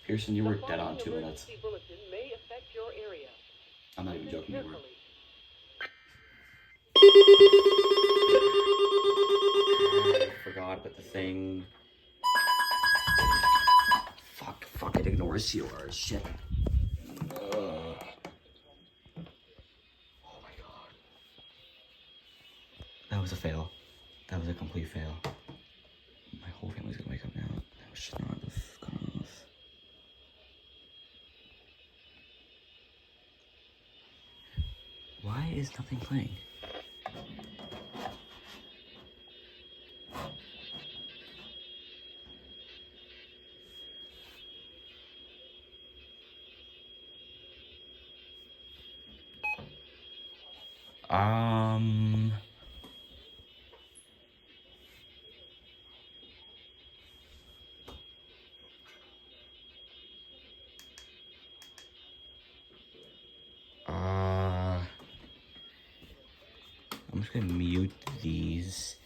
Pearson, you were dead on 2 minutes. I'm not even joking anymore. I forgot about the thing. Fuck, it ignores CORs. Shit. Oh my god. That was a fail. That was a complete fail. My whole family's gonna wake up now. That was just not enough. Why is nothing playing? I'm just gonna mute these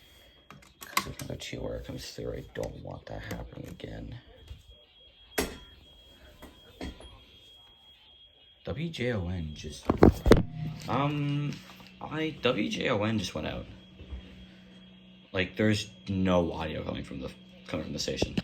because if another cheater comes through, I don't want that happening again. WJON just WJON just went out. Like there's no audio coming from the station.